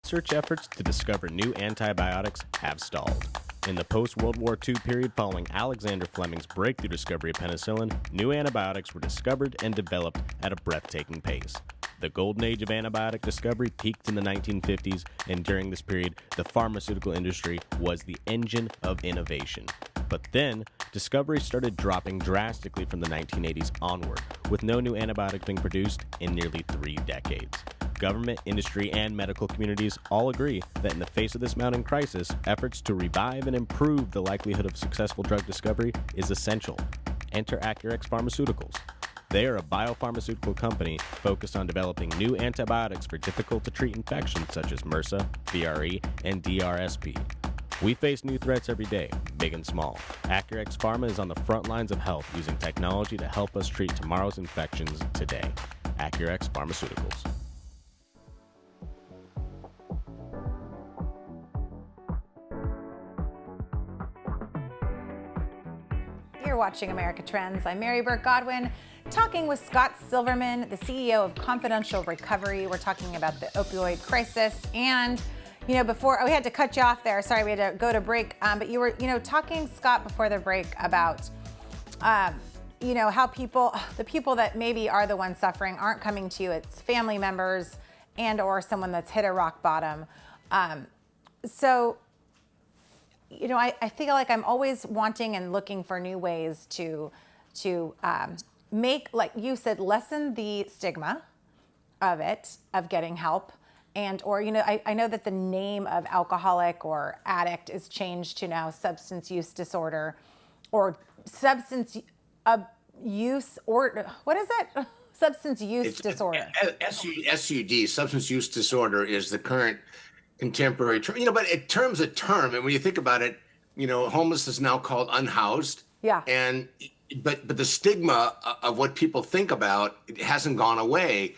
research efforts to discover new antibiotics have stalled. In the post-World War II period following Alexander Fleming's breakthrough discovery of penicillin, new antibiotics were discovered and developed at a breathtaking pace. The golden age of antibiotic discovery peaked in the 1950s, and during this period, the pharmaceutical industry was the engine of innovation. But then, discoveries started dropping drastically from the 1980s onward, with no new antibiotics being produced in nearly 3 decades. Government, industry, and medical communities all agree that in the face of this mounting crisis, efforts to revive and improve the likelihood of successful drug discovery is essential. Enter Acurx Pharmaceuticals. They are a biopharmaceutical company focused on developing new antibiotics for difficult-to-treat infections such as MRSA, VRE, and DRSP. We face new threats every day, big and small. Acurx Pharma is on the front lines of health using technology to help us treat tomorrow's infections today. Acurx Pharmaceuticals. You're watching America Trends. I'm Mary Burt-Godwin, talking with Scott Silverman, the CEO of Confidential Recovery. We're talking about the opioid crisis. And, before we had to cut you off there. Sorry, we had to go to break. But you were, talking, Scott, before the break about, how the people that maybe are the ones suffering aren't coming to you. It's family members and or someone that's hit a rock bottom. I feel like I'm always wanting and looking for new ways to make, like you said, lessen the stigma of getting help. And, I know that the name of alcoholic or addict is changed to now substance use disorder or substance use, or what is it? Substance use disorder. SUD, substance use disorder, is the current contemporary term, but in terms of term, and when you think about it, homeless is now called unhoused. Yeah. But the stigma of what people think about, it hasn't gone away.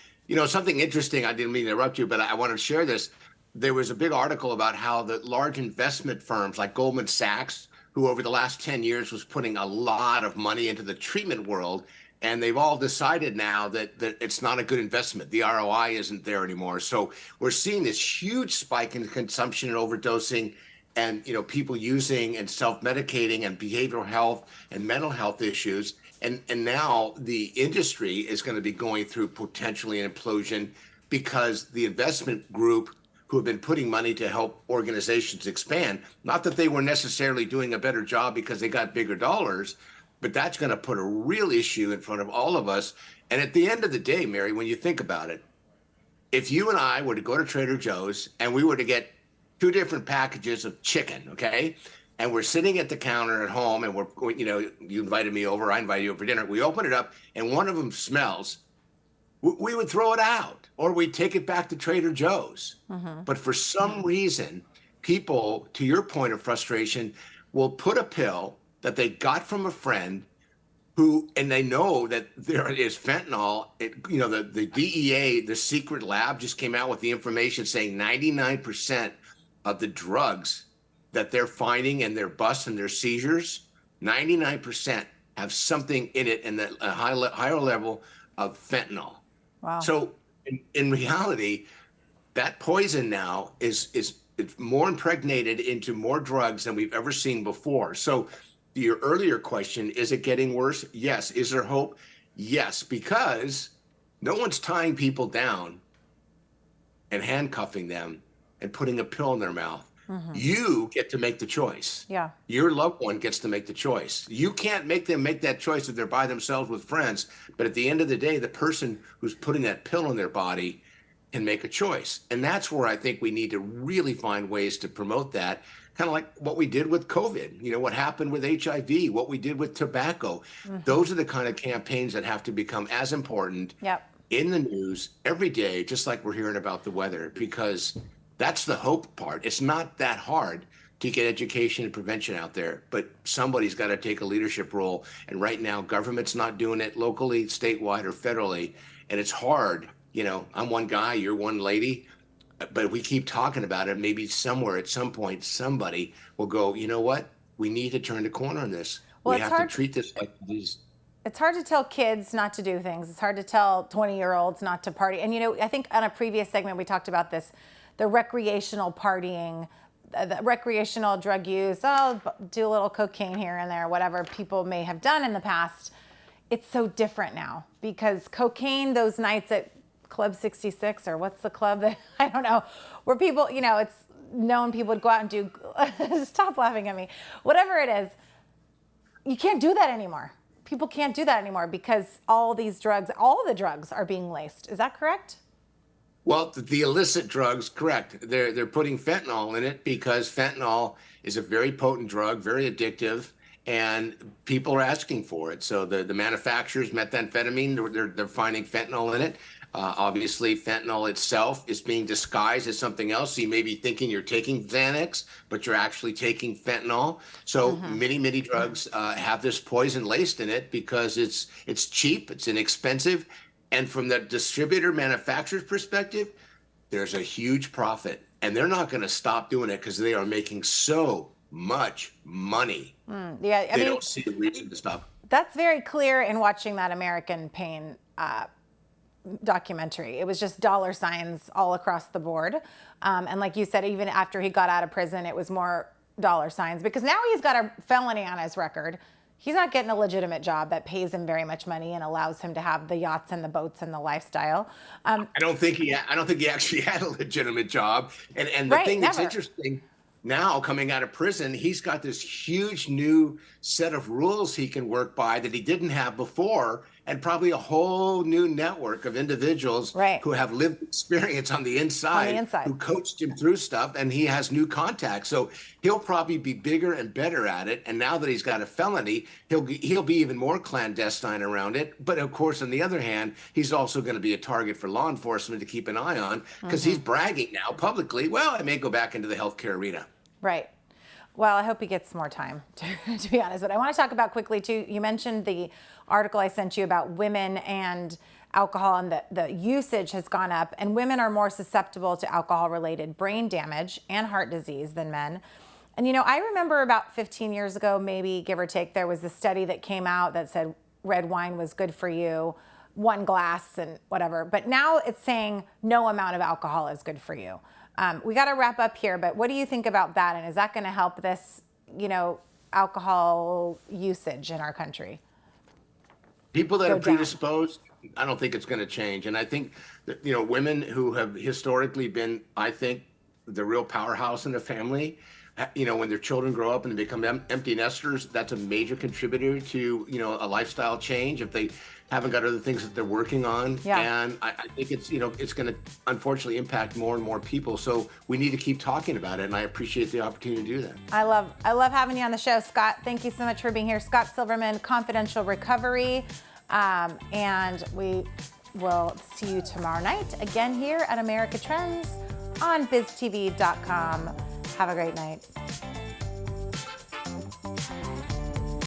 Something interesting, I didn't mean to interrupt you, but I want to share this. There was a big article about how the large investment firms like Goldman Sachs, who over the last 10 years was putting a lot of money into the treatment world, and they've all decided now that it's not a good investment. The ROI isn't there anymore. So we're seeing this huge spike in consumption and overdosing, and people using and self-medicating, and behavioral health and mental health issues. And now the industry is going to be going through potentially an implosion because the investment group who have been putting money to help organizations expand, not that they were necessarily doing a better job because they got bigger dollars, but that's going to put a real issue in front of all of us. And at the end of the day, Mary, when you think about it, if you and I were to go to Trader Joe's and we were to get 2 different packages of chicken, okay? And we're sitting at the counter at home and you invited me over, I invited you over for dinner. We open it up and one of them smells, we would throw it out or we'd take it back to Trader Joe's. Mm-hmm. But for some reason, people, to your point of frustration, will put a pill that they got from a friend and they know that there is fentanyl. The DEA, the secret lab, just came out with the information saying 99% of the drugs that they're finding and their busts and their seizures, 99% have something in it and a higher level of fentanyl. Wow. So in reality, that poison now is it's more impregnated into more drugs than we've ever seen before. So your earlier question, is it getting worse? Yes. Is there hope? Yes, because no one's tying people down and handcuffing them and putting a pill in their mouth. Mm-hmm. You get to make the choice. Yeah. Your loved one gets to make the choice. You can't make them make that choice if they're by themselves with friends. But at the end of the day, the person who's putting that pill in their body can make a choice. And that's where I think we need to really find ways to promote that, kind of like what we did with COVID, what happened with HIV, what we did with tobacco. Mm-hmm. Those are the kind of campaigns that have to become as important in the news every day, just like we're hearing about the weather, because that's the hope part. It's not that hard to get education and prevention out there, but somebody's got to take a leadership role. And right now, government's not doing it locally, statewide, or federally. And it's hard. I'm one guy, you're one lady, but if we keep talking about it, maybe somewhere at some point, somebody will go, you know what? We need to turn the corner on this. Well, we have to treat this like these. It's hard to tell kids not to do things. It's hard to tell 20-year-olds not to party. And, I think on a previous segment, we talked about this the recreational partying, the recreational drug use, oh, do a little cocaine here and there, whatever people may have done in the past. It's so different now because cocaine, those nights at Club 66, or what's the club that, I don't know, where people, it's known people would go out and do, stop laughing at me, whatever it is, you can't do that anymore. People can't do that anymore because all the drugs are being laced. Is that correct? Well, the illicit drugs, correct. They're putting fentanyl in it because fentanyl is a very potent drug, very addictive, and people are asking for it. So the manufacturers, methamphetamine, they're finding fentanyl in it. Obviously, fentanyl itself is being disguised as something else. So you may be thinking you're taking Xanax, but you're actually taking fentanyl. So many drugs have this poison laced in it because it's cheap, it's inexpensive. And from the distributor manufacturer's perspective, there's a huge profit. And they're not going to stop doing it because they are making so much money. Yeah, I mean, don't see a reason to stop. That's very clear in watching that American Pain documentary. It was just dollar signs all across the board. And like you said, even after he got out of prison, it was more dollar signs because now he's got a felony on his record. He's not getting a legitimate job that pays him very much money and allows him to have the yachts and the boats and the lifestyle. I don't think he actually had a legitimate job. And the thing that's interesting now, coming out of prison, he's got this huge new set of rules he can work by that he didn't have before, and probably a whole new network of individuals who have lived experience on the inside, who coached him through stuff, and he has new contacts. So he'll probably be bigger and better at it. And now that he's got a felony, he'll be even more clandestine around it. But of course, on the other hand, he's also going to be a target for law enforcement to keep an eye on because he's bragging now publicly, well, I may go back into the healthcare arena. Right. Well, I hope he gets more time, to be honest. But I want to talk about quickly, too, you mentioned the article I sent you about women and alcohol, and the usage has gone up, and women are more susceptible to alcohol-related brain damage and heart disease than men. And, I remember about 15 years ago, maybe, give or take, there was a study that came out that said red wine was good for you, 1 glass and whatever. But now it's saying no amount of alcohol is good for you. We got to wrap up here, but what do you think about that? And is that going to help this, alcohol usage in our country? People that are predisposed, I don't think it's going to change. And I think that, women who have historically been, I think, the real powerhouse in the family, when their children grow up and they become empty nesters, that's a major contributor to, a lifestyle change if they haven't got other things that they're working on. And I think it's going to unfortunately impact more and more people. So we need to keep talking about it. And I appreciate the opportunity to do that. I love having you on the show, Scott. Thank you so much for being here. Scott Silverman, Confidential Recovery. And we will see you tomorrow night again here at America Trends on BizTV.com. Have a great night.